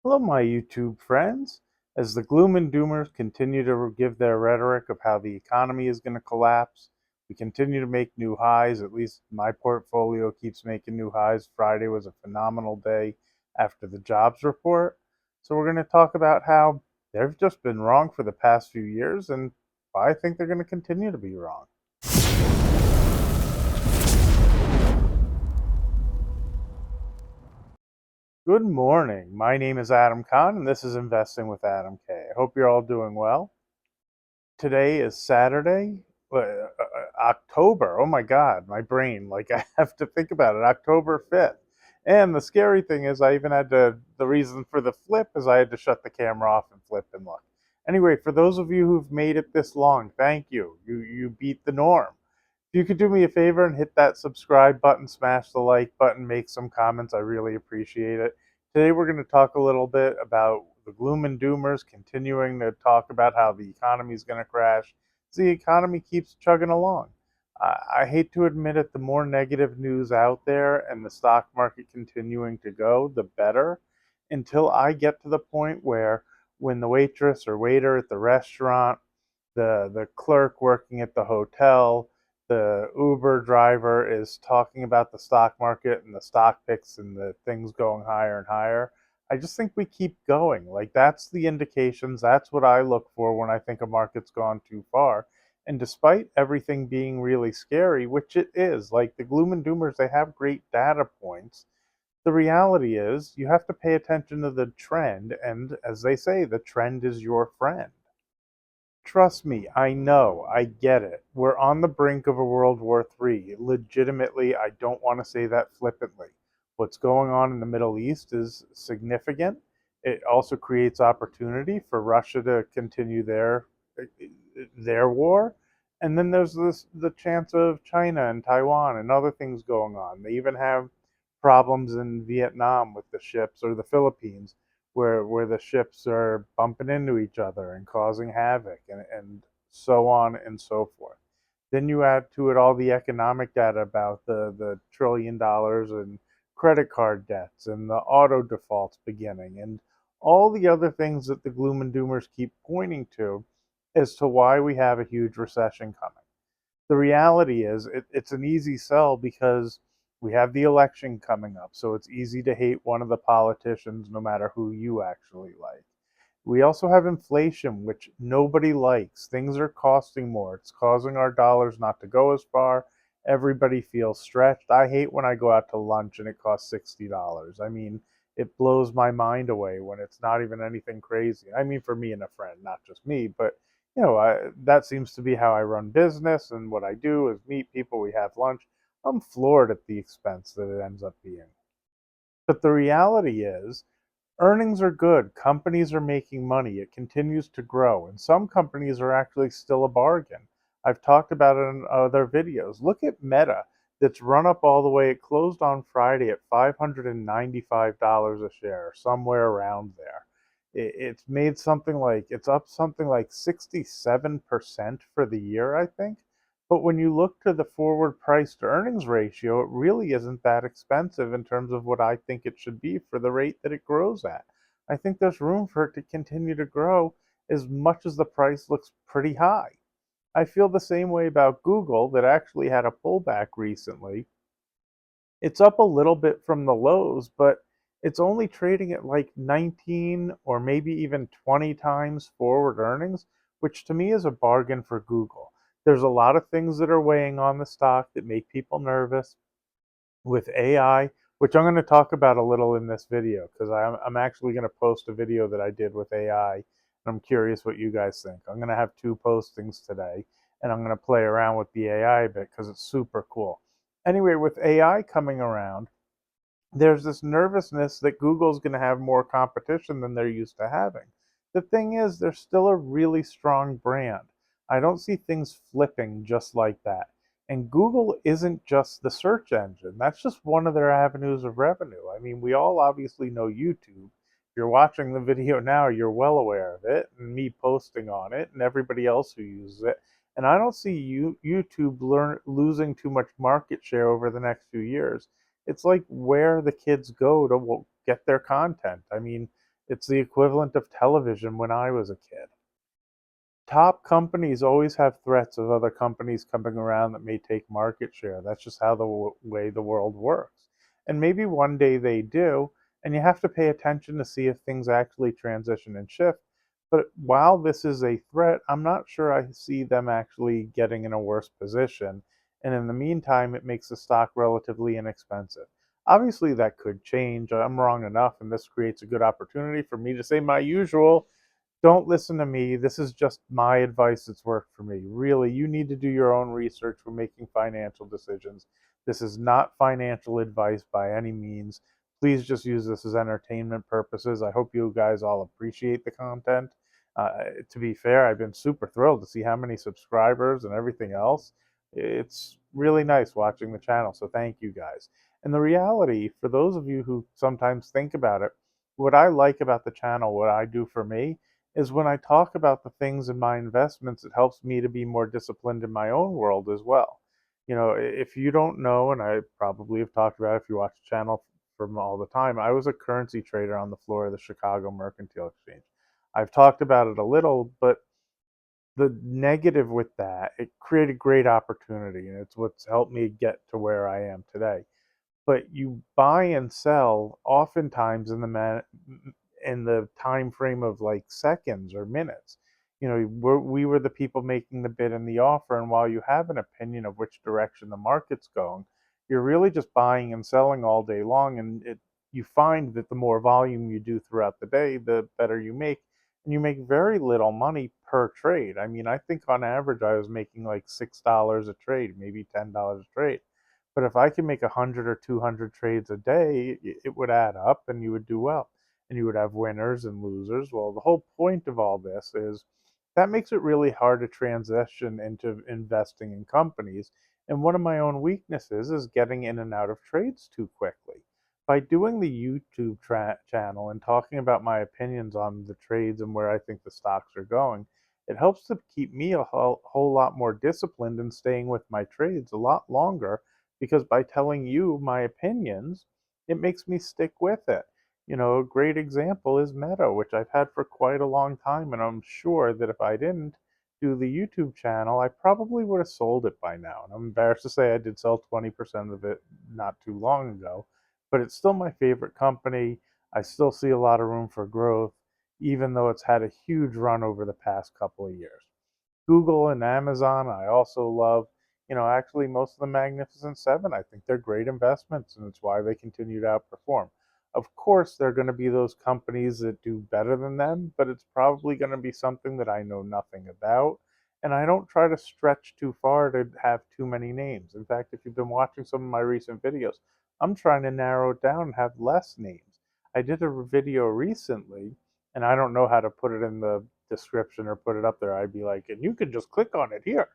Hello, my YouTube friends. As the gloom and doomers continue to give their rhetoric of how the economy is going to collapse, we continue to make new highs. At least my portfolio keeps making new highs. Friday was a phenomenal day after the jobs report. So, we're going to talk about how they've just been wrong for the past few years and why I think they're going to continue to be wrong. Good morning. My name is Adam Kahn, and this is Investing with Adam K. I hope you're all doing well. Today is Saturday, October. Oh my God, my brain, like I have to think about it. October 5th. And the scary thing is, I even had the reason for the flip is I had to shut the camera off and flip and look. Anyway, for those of you who've made it this long, thank you. You beat the norm. If you could do me a favor and hit that subscribe button, smash the like button, make some comments, I really appreciate it. Today we're going to talk a little bit about the gloom and doomers, continuing to talk about how the economy is going to crash. So the economy keeps chugging along. I hate to admit it, the more negative news out there and the stock market continuing to go, the better. Until I get to the point where when the waitress or waiter at the restaurant, the clerk working at the hotel, the Uber driver is talking about the stock market and the stock picks and the things going higher and higher. I just think we keep going. Like that's the indications. That's what I look for when I think a market's gone too far. And despite everything being really scary, which it is, like the gloom and doomers, they have great data points. The reality is you have to pay attention to the trend. And as they say, the trend is your friend. Trust me, I know, I get it. We're on the brink of a World War III. Legitimately, I don't want to say that flippantly. What's going on in the Middle East is significant. It also creates opportunity for Russia to continue their war. And then there's the chance of China and Taiwan and other things going on. They even have problems in Vietnam with the ships or the Philippines where the ships are bumping into each other and causing havoc and so on and so forth. Then you add to it all the economic data about the $1 trillion in credit card debts and the auto defaults beginning and all the other things that the gloom and doomers keep pointing to as to why we have a huge recession coming. The reality is it's an easy sell because we have the election coming up, so it's easy to hate one of the politicians no matter who you actually like. We also have inflation, which nobody likes. Things are costing more. It's causing our dollars not to go as far. Everybody feels stretched. I hate when I go out to lunch and it costs $60. I mean, it blows my mind away when it's not even anything crazy. I mean, for me and a friend, not just me, but that seems to be how I run business. And what I do is meet people, we have lunch. I'm floored at the expense that it ends up being. But the reality is, earnings are good. Companies are making money. It continues to grow. And some companies are actually still a bargain. I've talked about it in other videos. Look at Meta that's run up all the way. It closed on Friday at $595 a share, somewhere around there. It's made something like, it's up something like 67% for the year, I think. But when you look to the forward price to earnings ratio, it really isn't that expensive in terms of what I think it should be for the rate that it grows at. I think there's room for it to continue to grow as much as the price looks pretty high. I feel the same way about Google that actually had a pullback recently. It's up a little bit from the lows, but it's only trading at like 19 or maybe even 20 times forward earnings, which to me is a bargain for Google. There's a lot of things that are weighing on the stock that make people nervous with AI, which I'm going to talk about a little in this video because I'm actually going to post a video that I did with AI. And I'm curious what you guys think. I'm going to have two postings today, and I'm going to play around with the AI a bit because it's super cool. Anyway, with AI coming around, there's this nervousness that Google's going to have more competition than they're used to having. The thing is, they're still a really strong brand. I don't see things flipping just like that. And Google isn't just the search engine, that's just one of their avenues of revenue. I mean, we all obviously know YouTube. If you're watching the video now, you're well aware of it, and me posting on it, and everybody else who uses it. And I don't see YouTube losing too much market share over the next few years. It's like where the kids go to get their content. I mean, It's the equivalent of television when I was a kid. Top companies always have threats of other companies coming around that may take market share. That's just how the way the world works. And maybe one day they do, and you have to pay attention to see if things actually transition and shift. But while this is a threat, I'm not sure I see them actually getting in a worse position. And in the meantime, it makes the stock relatively inexpensive. Obviously, that could change. I'm wrong enough, and this creates a good opportunity for me to say my usual: don't listen to me. This is just my advice that's worked for me. Really, you need to do your own research when making financial decisions. This is not financial advice by any means. Please just use this as entertainment purposes. I hope you guys all appreciate the content. To be fair, I've been super thrilled to see how many subscribers and everything else. It's really nice watching the channel, so thank you guys. And the reality, for those of you who sometimes think about it, what I like about the channel, what I do for me, is when I talk about the things in my investments, it helps me to be more disciplined in my own world as well. If you don't know, and I probably have talked about it if you watch the channel from all the time, I was a currency trader on the floor of the Chicago Mercantile Exchange. I've talked about it a little, but the negative with that, it created great opportunity, and it's what's helped me get to where I am today. But you buy and sell oftentimes in the time frame of like seconds or minutes. We were the people making the bid and the offer, and while you have an opinion of which direction the market's going, you're really just buying and selling all day long, and you find that the more volume you do throughout the day, the better you make, and you make very little money per trade. I mean, I think on average I was making like $6 a trade, maybe $10 a trade. But if I can make 100 or 200 trades a day, it would add up and you would do well. And you would have winners and losers. Well, the whole point of all this is that makes it really hard to transition into investing in companies. And one of my own weaknesses is getting in and out of trades too quickly. By doing the YouTube channel and talking about my opinions on the trades and where I think the stocks are going, it helps to keep me a whole lot more disciplined and staying with my trades a lot longer, because by telling you my opinions, it makes me stick with it. A great example is Meta, which I've had for quite a long time, and I'm sure that if I didn't do the YouTube channel, I probably would have sold it by now. And I'm embarrassed to say I did sell 20% of it not too long ago, but it's still my favorite company. I still see a lot of room for growth, even though it's had a huge run over the past couple of years. Google and Amazon, I also love. Actually, most of the Magnificent Seven, I think they're great investments, and it's why they continue to outperform. Of course, there are going to be those companies that do better than them, but it's probably going to be something that I know nothing about. And I don't try to stretch too far to have too many names. In fact, if you've been watching some of my recent videos, I'm trying to narrow it down and have less names. I did a video recently, and I don't know how to put it in the description or put it up there. I'd be like, and you can just click on it here,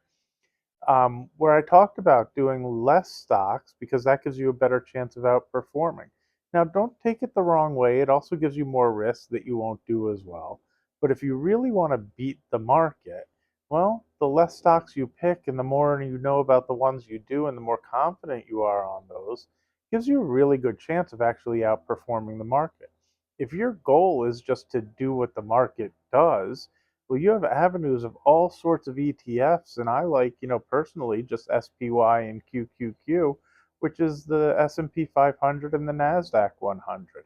where I talked about doing less stocks because that gives you a better chance of outperforming. Now, don't take it the wrong way. It also gives you more risk that you won't do as well. But if you really want to beat the market, well, the less stocks you pick and the more you know about the ones you do and the more confident you are on those, gives you a really good chance of actually outperforming the market. If your goal is just to do what the market does, well, you have avenues of all sorts of ETFs, and I like, personally, just SPY and QQQ, which is the S&P 500 and the Nasdaq 100.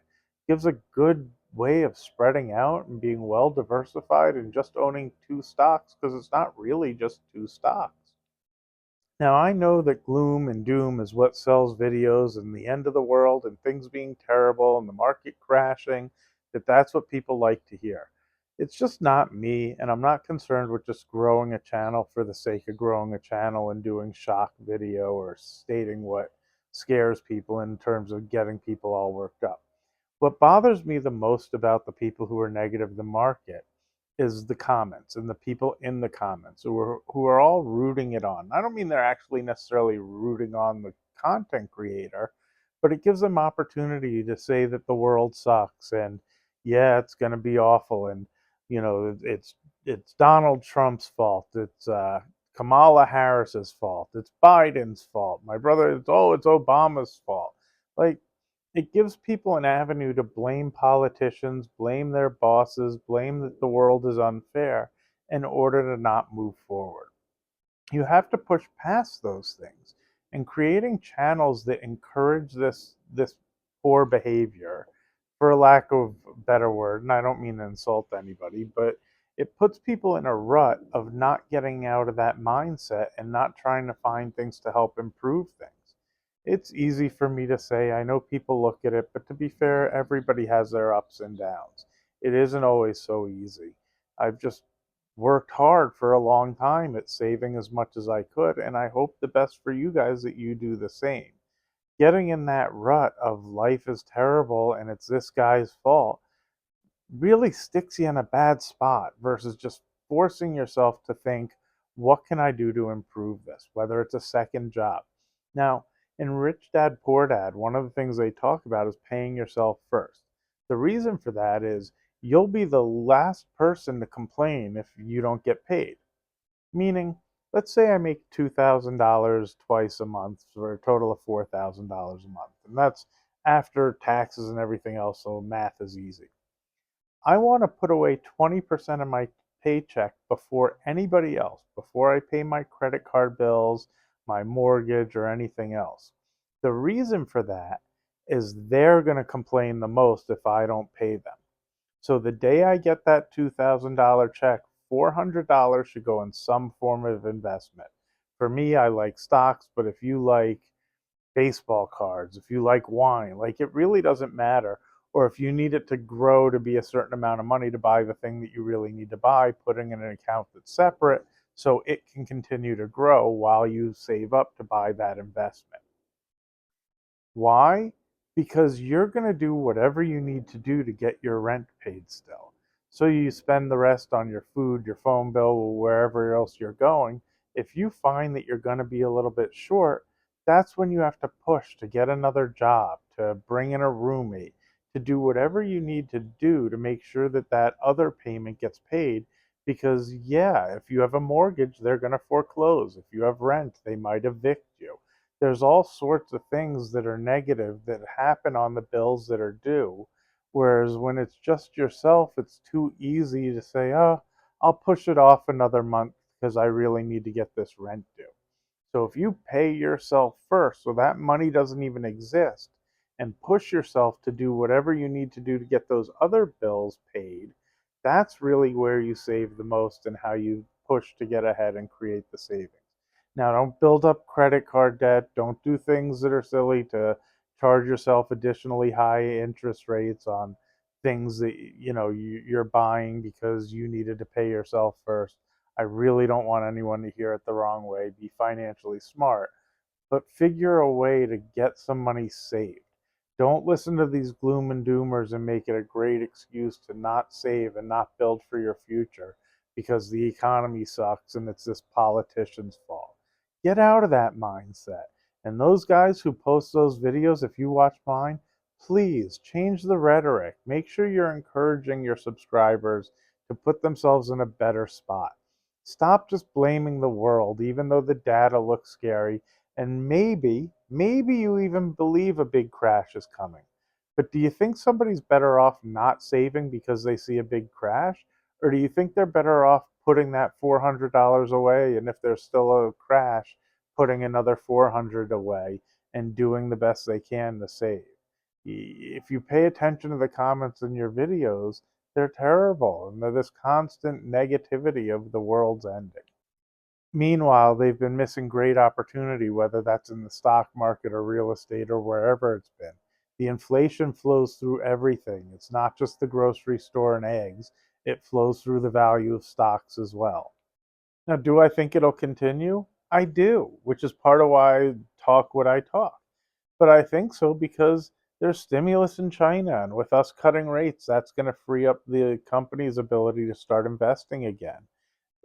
Gives a good way of spreading out and being well diversified and just owning two stocks, because it's not really just two stocks. Now, I know that gloom and doom is what sells videos and the end of the world and things being terrible and the market crashing, that's what people like to hear. It's just not me, and I'm not concerned with just growing a channel for the sake of growing a channel and doing shock video or stating what scares people in terms of getting people all worked up. What bothers me the most about the people who are negative the market is the comments and the people in the comments who are all rooting it on. I don't mean they're actually necessarily rooting on the content creator, but it gives them opportunity to say that the world sucks and yeah, it's going to be awful, and it's Donald Trump's fault. It's Kamala Harris's fault. It's Biden's fault. My brother, it's Obama's fault. Like, It gives people an avenue to blame politicians, blame their bosses, blame that the world is unfair in order to not move forward. You have to push past those things, and creating channels that encourage this poor behavior, for lack of a better word, and I don't mean to insult anybody, but it puts people in a rut of not getting out of that mindset and not trying to find things to help improve things. It's easy for me to say, I know people look at it, but to be fair, everybody has their ups and downs. It isn't always so easy. I've just worked hard for a long time at saving as much as I could, and I hope the best for you guys that you do the same. Getting in that rut of life is terrible and it's this guy's fault really sticks you in a bad spot versus just forcing yourself to think, what can I do to improve this? Whether it's a second job. Now, in Rich Dad Poor Dad, one of the things they talk about is paying yourself first. The reason for that is you'll be the last person to complain if you don't get paid. Meaning, let's say I make $2,000 twice a month for a total of $4,000 a month. And that's after taxes and everything else, so math is easy. I want to put away 20% of my paycheck before anybody else, before I pay my credit card bills, my mortgage, or anything else. The reason for that is they're going to complain the most if I don't pay them. So the day I get that $2,000 check, $400 should go in some form of investment. For me, I like stocks, but if you like baseball cards, if you like wine, like it really doesn't matter. Or if you need it to grow to be a certain amount of money to buy the thing that you really need to buy, putting in an account that's separate so it can continue to grow while you save up to buy that investment. Why? Because you're going to do whatever you need to do to get your rent paid still. So you spend the rest on your food, your phone bill, or wherever else you're going. If you find that you're going to be a little bit short, that's when you have to push to get another job, to bring in a roommate, to do whatever you need to do to make sure that that other payment gets paid. Because, yeah, if you have a mortgage, they're going to foreclose. If you have rent, they might evict you. There's all sorts of things that are negative that happen on the bills that are due. Whereas when it's just yourself, it's too easy to say, oh, I'll push it off another month because I really need to get this rent due. So if you pay yourself first, so that money doesn't even exist, and push yourself to do whatever you need to do to get those other bills paid, that's really where you save the most and how you push to get ahead and create the savings. Now, don't build up credit card debt. Don't do things that are silly to charge yourself additionally high interest rates on things that you're buying because you needed to pay yourself first. I really don't want anyone to hear it the wrong way. Be financially smart, but figure a way to get some money saved. Don't listen to these gloom and doomers and make it a great excuse to not save and not build for your future because the economy sucks and it's this politician's fault. Get out of that mindset. And those guys who post those videos, if you watch mine, please change the rhetoric. Make sure you're encouraging your subscribers to put themselves in a better spot. Stop just blaming the world, even though the data looks scary, and maybe you even believe a big crash is coming. But do you think somebody's better off not saving because they see a big crash? Or do you think they're better off putting that $400 away, and if there's still a crash, putting another 400 away and doing the best they can to save? If you pay attention to the comments in your videos, they're terrible, and they're this constant negativity of the world's ending. Meanwhile, they've been missing great opportunity, whether that's in the stock market or real estate or wherever it's been. The inflation flows through everything. It's not just the grocery store and eggs, it flows through the value of stocks as well. Now, do I think it'll continue? I do, which is part of why I talk what I talk. But I think so because there's stimulus in China, and with us cutting rates, that's going to free up the company's ability to start investing again.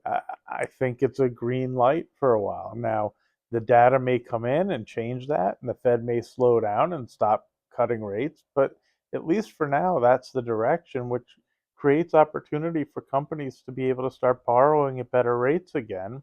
I think it's a green light for a while. Now, the data may come in and change that, and the Fed may slow down and stop cutting rates, but at least for now, that's the direction, which creates opportunity for companies to be able to start borrowing at better rates again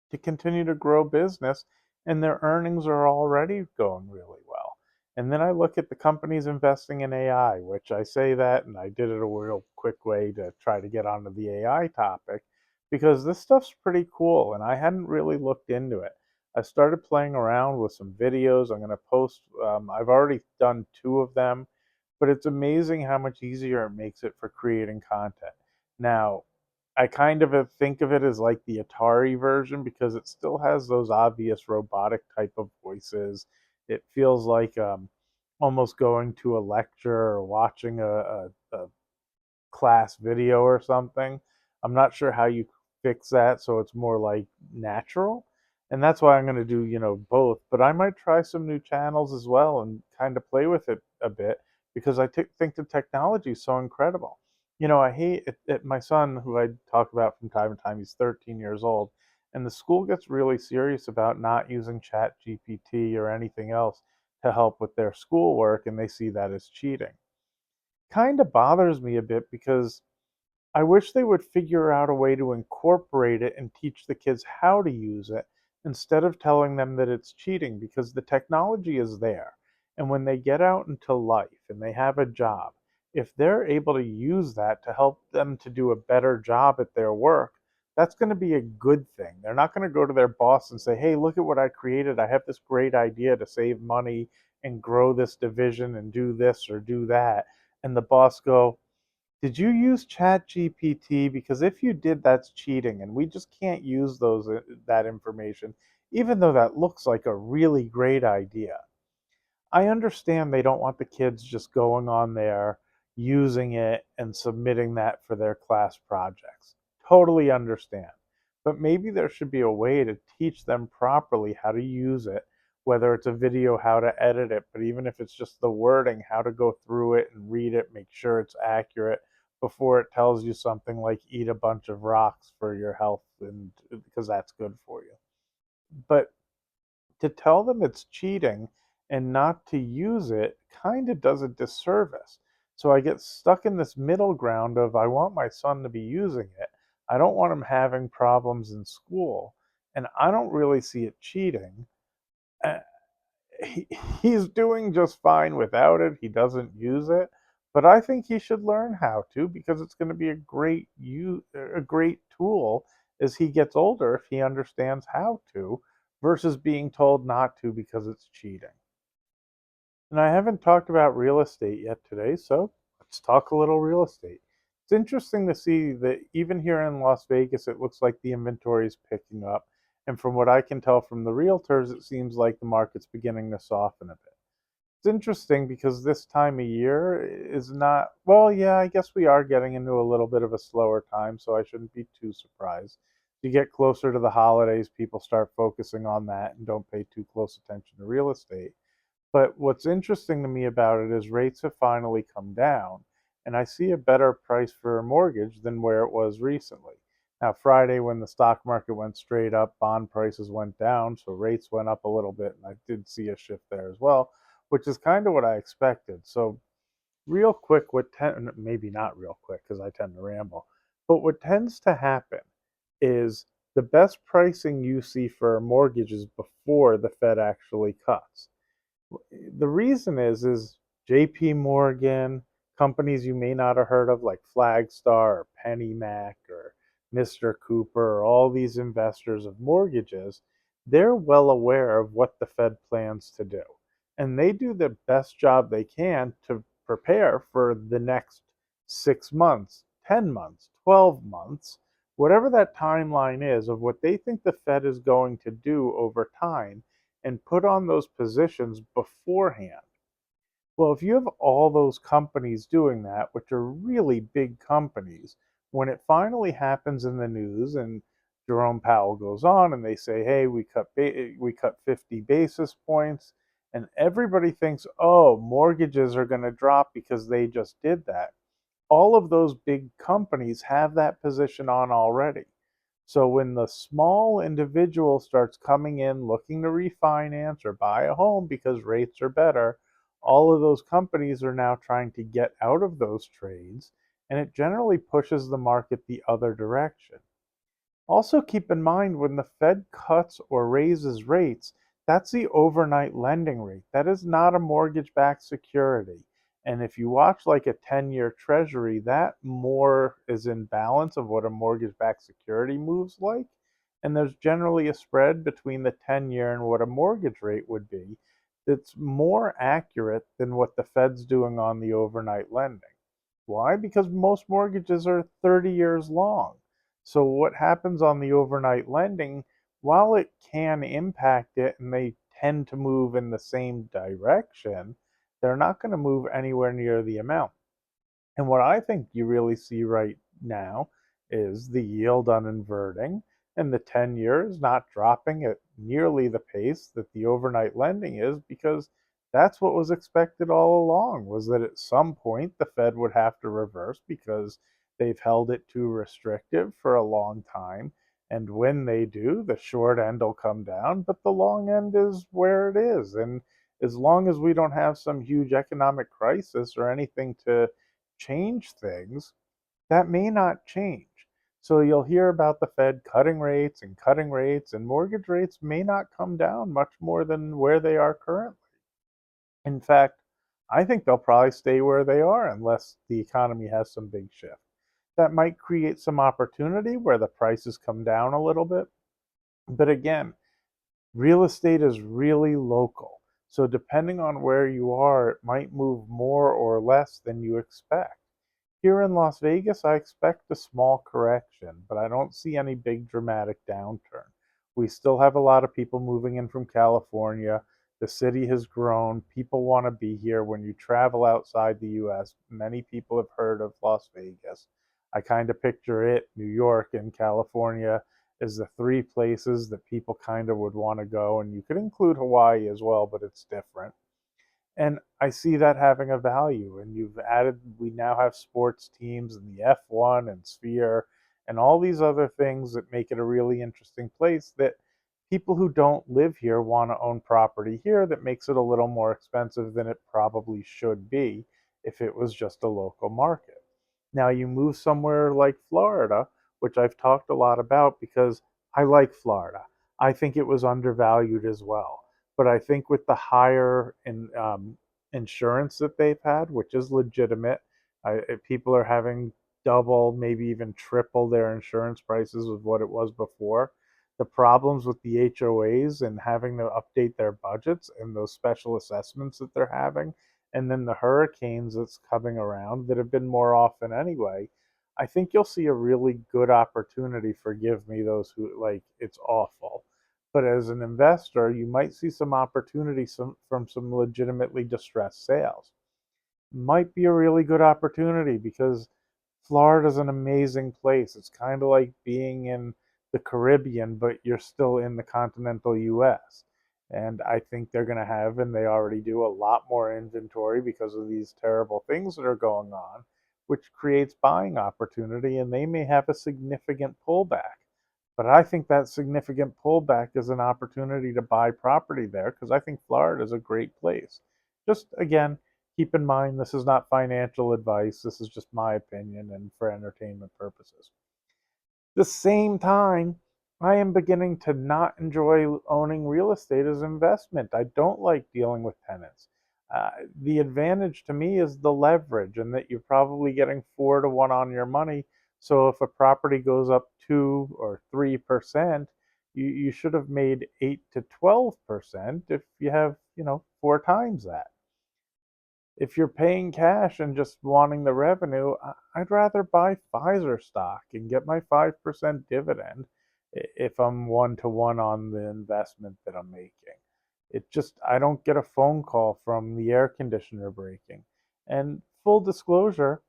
to continue to grow business, and their earnings are already going really well. And then I look at the companies investing in AI, which I say that, and I did it a real quick way to try to get onto the AI topic because this stuff's pretty cool, and I hadn't really looked into it. I started playing around with some videos. I'm going to post, I've already done two of them, but it's amazing how much easier it makes it for creating content. Now, I kind of think of it as like the Atari version because it still has those obvious robotic type of voices. It feels like almost going to a lecture or watching a class video or something. I'm not sure how you fix that so it's more like natural. And that's why I'm going to do, both. But I might try some new channels as well and kind of play with it a bit because think the technology is so incredible. I hate it. My son, who I talk about from time to time, he's 13 years old, and the school gets really serious about not using Chat GPT or anything else to help with their schoolwork, and they see that as cheating. Kind of bothers me a bit because I wish they would figure out a way to incorporate it and teach the kids how to use it instead of telling them that it's cheating because the technology is there. And when they get out into life and they have a job, if they're able to use that to help them to do a better job at their work, that's going to be a good thing. They're not going to go to their boss and say, "Hey, look at what I created. I have this great idea to save money and grow this division and do this or do that." And the boss go, "Did you use ChatGPT? Because if you did, that's cheating, and we just can't use that information, even though that looks like a really great idea." I understand they don't want the kids just going on there, using it, and submitting that for their class projects. Totally understand. But maybe there should be a way to teach them properly how to use it, whether it's a video, how to edit it, but even if it's just the wording, how to go through it and read it, make sure it's accurate before it tells you something like eat a bunch of rocks for your health and because that's good for you. But to tell them it's cheating and not to use it kind of does a disservice. So I get stuck in this middle ground of I want my son to be using it. I don't want him having problems in school. And I don't really see it cheating. Uh, he, he's doing just fine without it. He doesn't use it. But I think he should learn how to because it's going to be a great tool as he gets older if he understands how to versus being told not to because it's cheating. And I haven't talked about real estate yet today, so let's talk a little real estate. It's interesting to see that even here in Las Vegas, it looks like the inventory is picking up. And from what I can tell from the realtors, it seems like the market's beginning to soften a bit. It's interesting because this time of year is not, well, yeah, I guess we are getting into a little bit of a slower time, so I shouldn't be too surprised. You get closer to the holidays, people start focusing on that and don't pay too close attention to real estate. But what's interesting to me about it is rates have finally come down, and I see a better price for a mortgage than where it was recently. Now, Friday, when the stock market went straight up, bond prices went down, so rates went up a little bit, and I did see a shift there as well, which is kind of what I expected. So, real quick, maybe not real quick because I tend to ramble, but what tends to happen is the best pricing you see for a mortgage is before the Fed actually cuts. The reason is JP Morgan, companies you may not have heard of like Flagstar or PennyMac or Mr. Cooper, or all these investors of mortgages, they're well aware of what the Fed plans to do. And they do the best job they can to prepare for the next 6 months, 10 months, 12 months, whatever that timeline is of what they think the Fed is going to do over time and put on those positions beforehand. Well, if you have all those companies doing that, which are really big companies, when it finally happens in the news and Jerome Powell goes on and they say, "Hey, we cut 50 basis points," and everybody thinks, "Oh, mortgages are going to drop because they just did that." All of those big companies have that position on already. So when the small individual starts coming in looking to refinance or buy a home because rates are better, all of those companies are now trying to get out of those trades, and it generally pushes the market the other direction. Also, keep in mind when the Fed cuts or raises rates, That's the overnight lending rate. That is not a mortgage-backed security. And if you watch like a 10-year treasury, that more is in balance of what a mortgage-backed security moves like. And there's generally a spread between the 10-year and what a mortgage rate would be that's more accurate than what the Fed's doing on the overnight lending. Why? Because most mortgages are 30 years long. So what happens on the overnight lending, while it can impact it and they tend to move in the same direction, they're not going to move anywhere near the amount. And what I think you really see right now is the yield on inverting, and the 10 years not dropping at nearly the pace that the overnight lending is, because that's what was expected all along, was that at some point the Fed would have to reverse because they've held it too restrictive for a long time. And when they do, the short end will come down, but the long end is where it is. And as long as we don't have some huge economic crisis or anything to change things, that may not change. So you'll hear about the Fed cutting rates, and mortgage rates may not come down much more than where they are currently. In fact, I think they'll probably stay where they are unless the economy has some big shift. That might create some opportunity where the prices come down a little bit. But again, real estate is really local. So depending on where you are, it might move more or less than you expect. Here in Las Vegas, I expect a small correction, but I don't see any big dramatic downturn. We still have a lot of people moving in from California. The city has grown. People want to be here. When you travel outside the US, many people have heard of Las Vegas. I kind of picture it, New York and California, as the three places that people kind of would want to go. And you could include Hawaii as well, but it's different. And I see that having a value. And we now have sports teams in the F1 and Sphere and all these other things that make it a really interesting place that people who don't live here want to own property here, that makes it a little more expensive than it probably should be if it was just a local market. Now, you move somewhere like Florida, which I've talked a lot about because I like Florida. I think it was undervalued as well. But I think with the higher insurance that they've had, which is legitimate, people are having double, maybe even triple their insurance prices of what it was before. The problems with the HOAs and having to update their budgets and those special assessments that they're having, and then the hurricanes that's coming around that have been more often anyway, I think you'll see a really good opportunity. Forgive me, those who like it's awful. But as an investor, you might see some opportunity from some legitimately distressed sales. Might be a really good opportunity because Florida's an amazing place. It's kind of like being in the Caribbean, but you're still in the continental US. And I think they're going to have, and they already do, a lot more inventory because of these terrible things that are going on, which creates buying opportunity, and they may have a significant pullback. But I think that significant pullback is an opportunity to buy property there because I think Florida is a great place. Just again, keep in mind this is not financial advice. This is just my opinion and for entertainment purposes. The same time, I am beginning to not enjoy owning real estate as investment. I don't like dealing with tenants. The advantage to me is the leverage, and that you're probably getting 4 to 1 on your money. So if a property goes up 2 or 3%, you should have made 8 to 12% if you have, 4 times that. If you're paying cash and just wanting the revenue, I'd rather buy Pfizer stock and get my 5% dividend if I'm 1 to 1 on the investment that I'm making. I don't get a phone call from the air conditioner breaking. And full disclosure,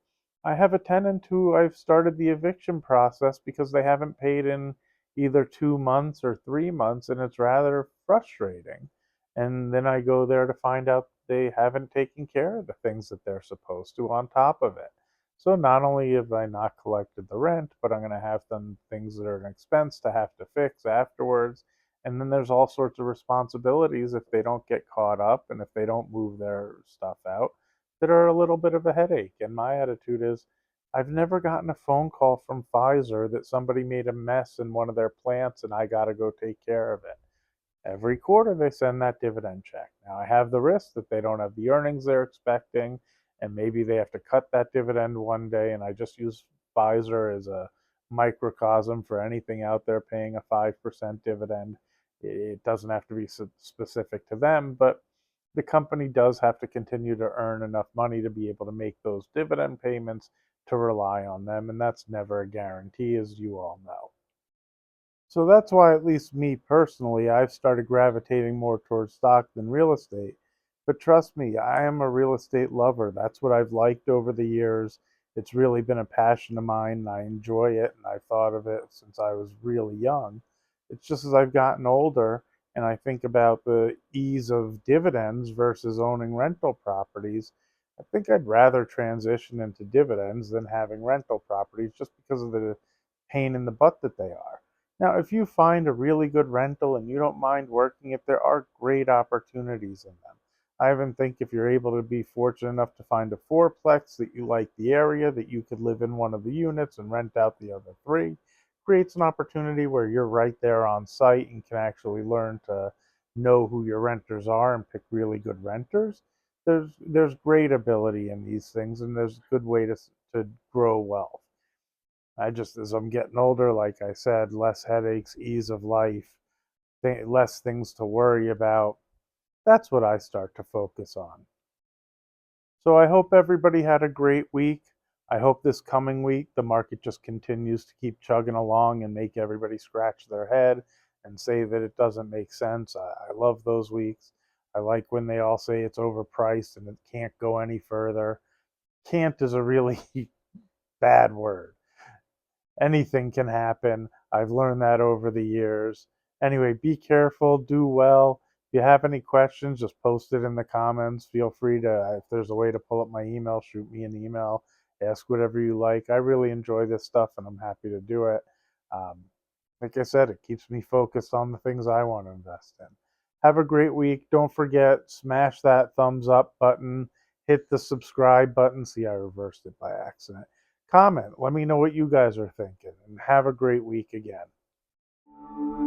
I have a tenant who I've started the eviction process because they haven't paid in either 2 months or 3 months, and it's rather frustrating. And then I go there to find out they haven't taken care of the things that they're supposed to on top of it. So not only have I not collected the rent, but I'm going to have them things that are an expense to have to fix afterwards. And then there's all sorts of responsibilities if they don't get caught up and if they don't move their stuff out that are a little bit of a headache. And my attitude is I've never gotten a phone call from Pfizer that somebody made a mess in one of their plants and I got to go take care of it. Every quarter they send that dividend check. Now I have the risk that they don't have the earnings they're expecting, and maybe they have to cut that dividend one day. And I just use Pfizer as a microcosm for anything out there paying a 5% dividend. It doesn't have to be specific to them, but the company does have to continue to earn enough money to be able to make those dividend payments to rely on them, and that's never a guarantee, as you all know. So that's why, at least me personally, I've started gravitating more towards stock than real estate. But trust me, I am a real estate lover. That's what I've liked over the years. It's really been a passion of mine, and I enjoy it, and I've thought of it since I was really young. It's just as I've gotten older and I think about the ease of dividends versus owning rental properties, I think I'd rather transition into dividends than having rental properties just because of the pain in the butt that they are. Now, if you find a really good rental and you don't mind working it, there are great opportunities in them. I even think if you're able to be fortunate enough to find a fourplex that you like the area, that you could live in one of the units and rent out the other three, creates an opportunity where you're right there on site and can actually learn to know who your renters are and pick really good renters. There's great ability in these things, and there's a good way to grow wealth. I just, as I'm getting older, like I said, less headaches, ease of life, less things to worry about. That's what I start to focus on. So I hope everybody had a great week. I hope this coming week the market just continues to keep chugging along and make everybody scratch their head and say that it doesn't make sense. I love those weeks. I like when they all say it's overpriced and it can't go any further. Can't is a really bad word. Anything can happen. I've learned that over the years. Anyway, be careful, do well. If you have any questions, just post it in the comments. Feel free to, if there's a way to pull up my email, shoot me an email, ask whatever you like. I really enjoy this stuff and I'm happy to do it. Um, like I said, it keeps me focused on the things I want to invest in. Have a great week. Don't forget, smash that thumbs up button, hit the subscribe button. See, I reversed it by accident. Comment. Let me know what you guys are thinking, and have a great week again.